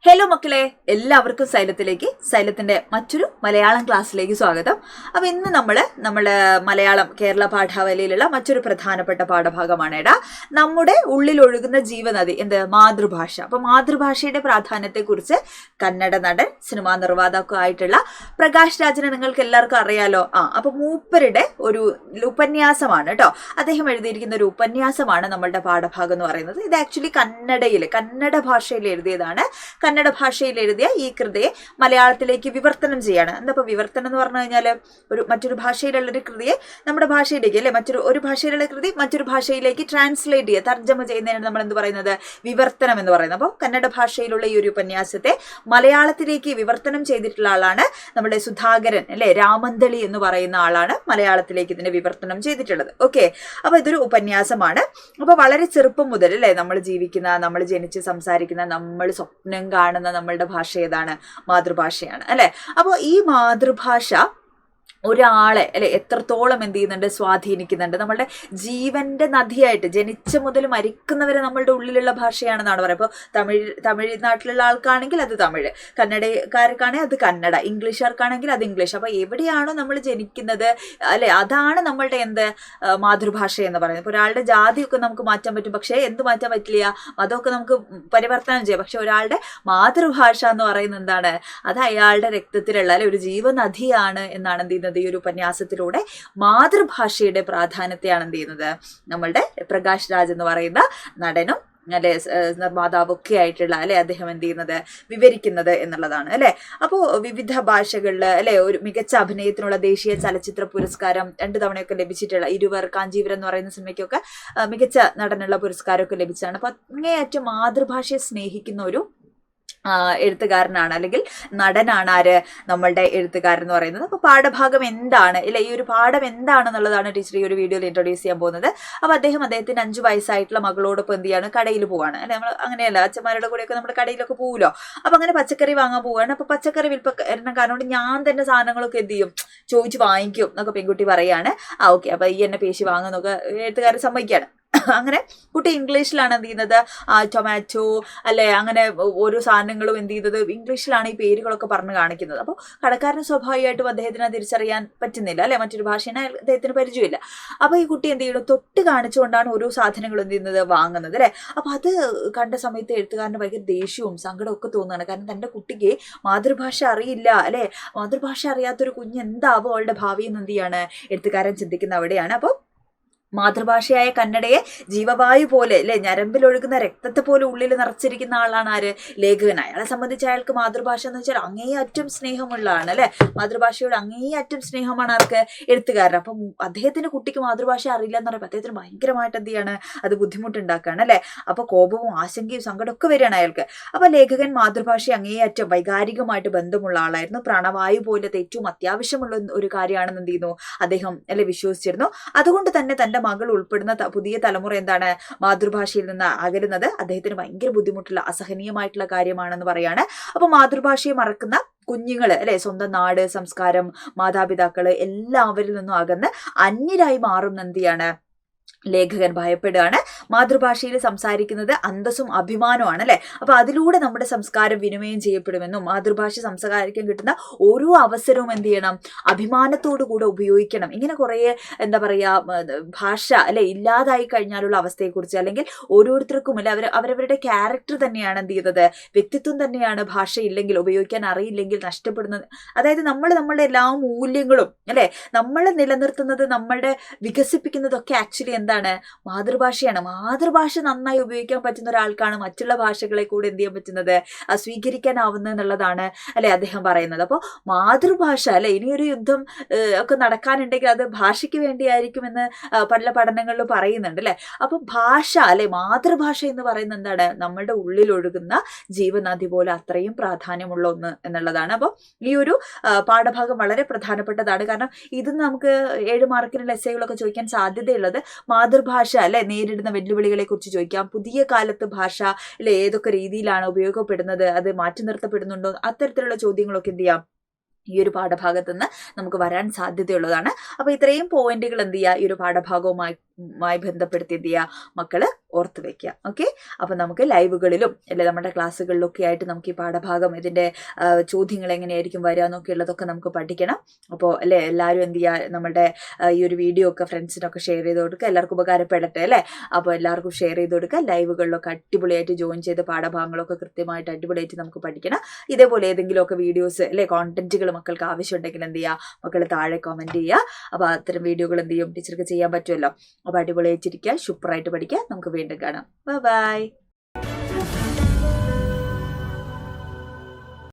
Hello മക്കളെ, എല്ലാവർക്കും സൈലത്തിന്റെ മറ്റൊരു മലയാളം ക്ലാസ്സിലേക്ക് സ്വാഗതം. അപ്പൊ ഇന്ന് നമ്മുടെ മലയാളം കേരള പാഠാവലിയിലുള്ള മറ്റൊരു പ്രധാനപ്പെട്ട പാഠഭാഗമാണ് നമ്മുടെ ഉള്ളിൽ ഒഴുകുന്ന ജീവനദി, മാതൃഭാഷ. അപ്പൊ മാതൃഭാഷയുടെ പ്രാധാന്യത്തെ കുറിച്ച് കന്നഡ നടൻ, സിനിമാ നിർമ്മാതാക്ക ആയിട്ടുള്ള പ്രകാശ് രാജിനെ നിങ്ങൾക്ക് എല്ലാവർക്കും അറിയാലോ. അപ്പൊ മൂപ്പരുടെ ഒരു ഉപന്യാസമാണ് കേട്ടോ. അദ്ദേഹം എഴുതിയിരിക്കുന്ന ഒരു ഉപന്യാസമാണ് നമ്മളുടെ പാഠഭാഗം എന്ന് പറയുന്നത്. ഇത് ആക്ച്വലി കന്നഡ ഭാഷയിൽ എഴുതിയതാണ്. കന്നഡ ഭാഷയിൽ എഴുതിയ ഈ കൃതിയെ മലയാളത്തിലേക്ക് വിവർത്തനം ചെയ്യാണ്. എന്താ വിവർത്തനം എന്ന് പറഞ്ഞു കഴിഞ്ഞാൽ മറ്റൊരു ഭാഷയിലുള്ളൊരു കൃതിയെ നമ്മുടെ ഭാഷയിലേക്ക്, അല്ലെ, ഒരു ഭാഷയിലുള്ള കൃതി മറ്റൊരു ഭാഷയിലേക്ക് ട്രാൻസ്ലേറ്റ് ചെയ്യുക, തർജ്ജമ ചെയ്യുന്നതിനാണ് നമ്മൾ എന്ത് പറയുന്നത്, വിവർത്തനം എന്ന് പറയുന്നത്. അപ്പോൾ കന്നഡ ഭാഷയിലുള്ള ഈ ഒരു ഉപന്യാസത്തെ മലയാളത്തിലേക്ക് വിവർത്തനം ചെയ്തിട്ടുള്ള ആളാണ് നമ്മുടെ സുധാകരൻ, അല്ലെ, രാമന്തളി എന്ന് പറയുന്ന ആളാണ് മലയാളത്തിലേക്ക് ഇതിനെ വിവർത്തനം ചെയ്തിട്ടുള്ളത്. ഓക്കെ, അപ്പൊ ഇതൊരു ഉപന്യാസമാണ്. അപ്പൊ വളരെ ചെറുപ്പം മുതൽ, അല്ലെ, നമ്മൾ ജീവിക്കുന്ന, നമ്മൾ ജനിച്ച് സംസാരിക്കുന്ന, നമ്മൾ സ്വപ്നം കാണുന്ന നമ്മളുടെ ഭാഷ ഏതാണ്? മാതൃഭാഷയാണ്, അല്ലെ. അപ്പോൾ ഈ മാതൃഭാഷ ഒരാളെ, അല്ലെ, എത്രത്തോളം എന്ത് ചെയ്യുന്നുണ്ട്, സ്വാധീനിക്കുന്നുണ്ട്. നമ്മളുടെ ജീവന്റെ നദിയായിട്ട് ജനിച്ച മുതൽ മരിക്കുന്നവരെ നമ്മളുടെ ഉള്ളിലുള്ള ഭാഷയാണെന്നാണ് പറയുക. ഇപ്പോൾ തമിഴ്നാട്ടിലുള്ള ആൾക്കാണെങ്കിൽ അത് തമിഴ്, കന്നഡക്കാർക്കാണെങ്കിൽ അത് കന്നഡ, ഇംഗ്ലീഷുകാർക്കാണെങ്കിൽ അത് ഇംഗ്ലീഷ്. അപ്പൊ എവിടെയാണോ നമ്മൾ ജനിക്കുന്നത്, അല്ലെ, അതാണ് നമ്മളുടെ മാതൃഭാഷ എന്ന് പറയുന്നത്. ഇപ്പോൾ ഒരാളുടെ ജാതിയൊക്കെ നമുക്ക് മാറ്റാൻ പറ്റും, പക്ഷേ എന്ത് മാറ്റാൻ പറ്റില്ല, അതൊക്കെ നമുക്ക് പരിവർത്തനം ചെയ്യാം. പക്ഷെ ഒരാളുടെ മാതൃഭാഷ എന്ന് പറയുന്നത് എന്താണ്, അത് അയാളുടെ രക്തത്തിലുള്ള, അല്ലെ, ഒരു ജീവനദിയാണ് എന്നാണ് എന്ത് ചെയ്യുന്നത്, ഈ ഒരു ഉപന്യാസത്തിലൂടെ മാതൃഭാഷയുടെ പ്രാധാന്യത്തെയാണ് എന്ത് ചെയ്യുന്നത് നമ്മളുടെ പ്രകാശ് രാജ് എന്ന് പറയുന്ന നടനും, അല്ലെ, നിർമ്മാതാവൊക്കെ ആയിട്ടുള്ള, അല്ലെ, അദ്ദേഹം എന്ത് ചെയ്യുന്നത്, വിവരിക്കുന്നത് എന്നുള്ളതാണ്, അല്ലെ. അപ്പോൾ വിവിധ ഭാഷകളില്, അല്ലെ, ഒരു മികച്ച അഭിനയത്തിനുള്ള ദേശീയ ചലച്ചിത്ര പുരസ്കാരം 2 തവണയൊക്കെ ലഭിച്ചിട്ടുള്ള ഇരുവർ കാഞ്ചീപുരം എന്ന് പറയുന്ന സിനിമയ്ക്കൊക്കെ മികച്ച നടനുള്ള പുരസ്കാരമൊക്കെ ലഭിച്ചതാണ്. അപ്പൊ അങ്ങേയറ്റം മാതൃഭാഷയെ സ്നേഹിക്കുന്ന ഒരു എഴുത്തുകാരനാണ്, അല്ലെങ്കിൽ നടനാണ് ആര്, നമ്മളുടെ എഴുത്തുകാരൻ എന്ന് പറയുന്നത്. അപ്പൊ പാഠഭാഗം എന്താണ്, ഇല്ല, ഈ ഒരു പാഠം എന്താണെന്നുള്ളതാണ് ടീച്ചർ ഈ ഒരു വീഡിയോയിൽ ഇൻട്രൊഡ്യൂസ് ചെയ്യാൻ പോകുന്നത്. അപ്പൊ അദ്ദേഹത്തിന് 5 വയസ്സായിട്ടുള്ള മകളോടൊപ്പം എന്ത് ചെയ്യാണ്, കടയിൽ പോവാണ്, അല്ലെ. നമ്മൾ അങ്ങനെയല്ല, അച്ഛന്മാരുടെ കൂടെയൊക്കെ നമ്മുടെ കടയിലൊക്കെ പോവുമല്ലോ. അപ്പൊ അങ്ങനെ പച്ചക്കറി വാങ്ങാൻ പോവാണ്. അപ്പൊ പച്ചക്കറി വിൽപ്പക്കാരനോട് ഞാൻ തന്നെ സാധനങ്ങളൊക്കെ എന്ത് ചെയ്യും, ചോദിച്ചു വാങ്ങിക്കും എന്നൊക്കെ പെൺകുട്ടി പറയാണ്. ഓക്കെ, അപ്പൊ ഈ എന്നെ പേശി വാങ്ങുന്നൊക്കെ എഴുത്തുകാരൻ സമ്മതിക്കാണ്. അങ്ങനെ കുട്ടി ഇംഗ്ലീഷിലാണ് എന്ത് ചെയ്യുന്നത്, ടൊമാറ്റോ, അല്ലെ, അങ്ങനെ ഓരോ സാധനങ്ങളും എന്ത് ചെയ്യുന്നത് ഇംഗ്ലീഷിലാണ് ഈ പേരുകളൊക്കെ പറഞ്ഞ് കാണിക്കുന്നത്. അപ്പോൾ കടക്കാരന് സ്വാഭാവികമായിട്ടും അദ്ദേഹത്തിന് തിരിച്ചറിയാൻ പറ്റുന്നില്ല, അല്ലെ, മറ്റൊരു ഭാഷേനെ അദ്ദേഹത്തിന് പരിചയമില്ല. അപ്പൊ ഈ കുട്ടി എന്ത് ചെയ്യണം, തൊട്ട് കാണിച്ചുകൊണ്ടാണ് ഓരോ സാധനങ്ങളും എന്ത് ചെയ്യുന്നത്, വാങ്ങുന്നത്, അല്ലെ. അപ്പൊ അത് കണ്ട സമയത്ത് എഴുത്തുകാരന് ഭയങ്കര ദേഷ്യവും സങ്കടവും ഒക്കെ തോന്നുകയാണ്. കാരണം തന്റെ കുട്ടിക്ക് മാതൃഭാഷ അറിയില്ല, അല്ലെ. മാതൃഭാഷ അറിയാത്തൊരു കുഞ്ഞ് എന്താവും അവളുടെ ഭാവി എന്ന് എന്ത് ചെയ്യാണ് എഴുത്തുകാരൻ ചിന്തിക്കുന്ന അവിടെയാണ്. അപ്പോൾ മാതൃഭാഷയായ കന്നഡയെ ജീവവായു പോലെ, അല്ലെ, ഞരമ്പിലൊഴുകുന്ന രക്തത്തെ പോലെ ഉള്ളിൽ നിറച്ചിരിക്കുന്ന ആളാണ് ആര്, ലേഖകൻ. അയാളെ സംബന്ധിച്ച് അയാൾക്ക് മാതൃഭാഷ എന്ന് വെച്ചാൽ അങ്ങേയറ്റം സ്നേഹമുള്ളതാണ്, അല്ലെ. മാതൃഭാഷയോട് അങ്ങേയറ്റം സ്നേഹമാണ് ആർക്ക്, എഴുത്തുകാരൻ. അപ്പം അദ്ദേഹത്തിന്റെ കുട്ടിക്ക് മാതൃഭാഷ അറിയില്ല എന്ന് പറയുമ്പോൾ അദ്ദേഹത്തിന് ഭയങ്കരമായിട്ട് എന്ത് ചെയ്യാണ്, അത് ബുദ്ധിമുട്ടുണ്ടാക്കുകയാണ്, അല്ലെ. അപ്പൊ കോപവും ആശങ്കയും സങ്കടമൊക്കെ വരികയാണ് അയാൾക്ക്. അപ്പൊ ലേഖകൻ മാതൃഭാഷയെ അങ്ങേയറ്റം വൈകാരികമായിട്ട് ബന്ധമുള്ള ആളായിരുന്നു. പ്രാണവായു പോലത്തെ ഏറ്റവും അത്യാവശ്യമുള്ള ഒരു കാര്യമാണെന്ന് എന്ത് ചെയ്യുന്നു അദ്ദേഹം, അല്ലെ, വിശ്വസിച്ചിരുന്നു. അതുകൊണ്ട് തന്നെ തന്റെ മകൾ ഉൾപ്പെടുന്ന പുതിയ തലമുറ എന്താണ്, മാതൃഭാഷയിൽ നിന്ന് അകലുന്നത് അദ്ദേഹത്തിന് ഭയങ്കര ബുദ്ധിമുട്ടുള്ള, അസഹനീയമായിട്ടുള്ള കാര്യമാണെന്ന് പറയാണ്. അപ്പൊ മാതൃഭാഷയെ മറക്കുന്ന കുഞ്ഞുങ്ങള്, അല്ലെ, സ്വന്തം നാട്, സംസ്കാരം, മാതാപിതാക്കള് എല്ലാവരിൽ നിന്നും അകന്ന് അന്യരായി മാറുന്ന എന്തിയാണ് ലേഖകൻ ഭയപ്പെടുകയാണ്. മാതൃഭാഷയിൽ സംസാരിക്കുന്നത് അന്തസ്സും അഭിമാനമാണ്, അല്ലെ. അപ്പൊ അതിലൂടെ നമ്മുടെ സംസ്കാരം വിനിമയം ചെയ്യപ്പെടുമെന്നും മാതൃഭാഷ സംസാരിക്കാൻ കിട്ടുന്ന ഓരോ അവസരവും എന്ത് ചെയ്യണം, അഭിമാനത്തോടു കൂടെ ഉപയോഗിക്കണം. ഇങ്ങനെ കുറെ എന്താ പറയാ ഭാഷ, അല്ലെ, ഇല്ലാതായി കഴിഞ്ഞാലുള്ള അവസ്ഥയെക്കുറിച്ച്, അല്ലെങ്കിൽ ഓരോരുത്തർക്കും, അല്ലെ, അവരവരുടെ ക്യാരക്ടർ തന്നെയാണ് എന്ത് ചെയ്യുന്നത്, വ്യക്തിത്വം തന്നെയാണ് ഭാഷ ഇല്ലെങ്കിൽ, ഉപയോഗിക്കാൻ അറിയില്ലെങ്കിൽ നഷ്ടപ്പെടുന്നത്. അതായത് നമ്മളുടെ എല്ലാ മൂല്യങ്ങളും, അല്ലെ, നമ്മൾ നിലനിർത്തുന്നത്, നമ്മളുടെ വികസിപ്പിക്കുന്നതൊക്കെ ആക്ച്വലി എന്താണ്, മാതൃഭാഷയാണ്. മാതൃഭാഷ നന്നായി ഉപയോഗിക്കാൻ പറ്റുന്ന ഒരാൾക്കാണ് മറ്റുള്ള ഭാഷകളെ കൂടെ എന്ത് ചെയ്യാൻ പറ്റുന്നത്, സ്വീകരിക്കാനാവുന്നത് എന്നുള്ളതാണ്, അല്ലെ, അദ്ദേഹം പറയുന്നത്. അപ്പോൾ മാതൃഭാഷ, അല്ലെ, ഇനിയൊരു യുദ്ധം ഒക്കെ നടക്കാനുണ്ടെങ്കിൽ അത് ഭാഷയ്ക്ക് വേണ്ടിയായിരിക്കുമെന്ന് പല പഠനങ്ങളിലും പറയുന്നുണ്ട്, അല്ലെ. അപ്പൊ ഭാഷ, അല്ലെ, മാതൃഭാഷ എന്ന് പറയുന്നത് എന്താണ്, നമ്മളുടെ ഉള്ളിൽ ഒഴുകുന്ന ജീവനദി പോലെ അത്രയും പ്രാധാന്യമുള്ള ഒന്ന് എന്നുള്ളതാണ്. അപ്പോൾ ഈ ഒരു പാഠഭാഗം വളരെ പ്രധാനപ്പെട്ടതാണ്. കാരണം ഇത് നമുക്ക് 7 മാർക്കിനുള്ള എസ്സേകളൊക്കെ ചോദിക്കാൻ സാധ്യതയുള്ളത് മാതൃഭാഷ, അല്ലെ, നേരിടുന്ന വെല്ലുവിളികളെ കുറിച്ച് ചോദിക്കാം. പുതിയ കാലത്ത് ഭാഷ, അല്ലെ, ഏതൊക്കെ രീതിയിലാണ് ഉപയോഗപ്പെടുന്നത്, അത് മാറ്റി നിർത്തപ്പെടുന്നുണ്ടോ, അത്തരത്തിലുള്ള ചോദ്യങ്ങളൊക്കെ എന്ത് ചെയ്യാം ഈ ഒരു പാഠഭാഗത്ത് നിന്ന് നമുക്ക് വരാൻ സാധ്യതയുള്ളതാണ്. അപ്പൊ ഇത്രയും പോയിന്റുകൾ എന്ത് ചെയ്യുക, ഈ ഒരു പാഠഭാഗവുമായി ബന്ധപ്പെടുത്തി എന്ത് ചെയ്യുക മക്കള് ഓർത്ത് വെക്കുക. ഓക്കെ, അപ്പം നമുക്ക് ലൈവുകളിലും അല്ലെ നമ്മുടെ ക്ലാസ്സുകളിലൊക്കെ ആയിട്ട് നമുക്ക് ഈ പാഠഭാഗം ഇതിൻ്റെ ചോദ്യങ്ങൾ എങ്ങനെയായിരിക്കും വരിക എന്നൊക്കെ ഉള്ളതൊക്കെ നമുക്ക് പഠിക്കണം. അപ്പോൾ അല്ലേ എല്ലാവരും എന്ത് ചെയ്യുക, നമ്മുടെ ഈ ഒരു വീഡിയോ ഒക്കെ ഫ്രണ്ട്സിനൊക്കെ ഷെയർ ചെയ്ത് കൊടുക്കുക. എല്ലാവർക്കും ഉപകാരപ്പെടട്ടെ അല്ലേ. അപ്പോൾ എല്ലാവർക്കും ഷെയർ ചെയ്ത് കൊടുക്കുക. ലൈവുകളിലൊക്കെ അടിപൊളിയായിട്ട് ജോയിൻ ചെയ്ത് പാഠഭാഗങ്ങളൊക്കെ കൃത്യമായിട്ട് അടിപൊളിയായിട്ട് നമുക്ക് പഠിക്കണം. ഇതേപോലെ ഏതെങ്കിലുമൊക്കെ വീഡിയോസ് അല്ലെ കോണ്ടന്റുകൾ മക്കൾക്ക് ആവശ്യമുണ്ടെങ്കിൽ എന്ത് ചെയ്യുക, മക്കൾ താഴെ കമൻറ്റ് ചെയ്യുക. അപ്പോൾ അത്തരം വീഡിയോകൾ എന്ത് ചെയ്യും ടീച്ചർക്ക് ചെയ്യാൻ പറ്റുമല്ലോ. അപ്പോൾ അടിപൊളിയായിട്ടിരിക്കുക, സൂപ്പറായിട്ട് പഠിക്കുക. നമുക്ക് വീണ്ടും കാണാം. ബൈ.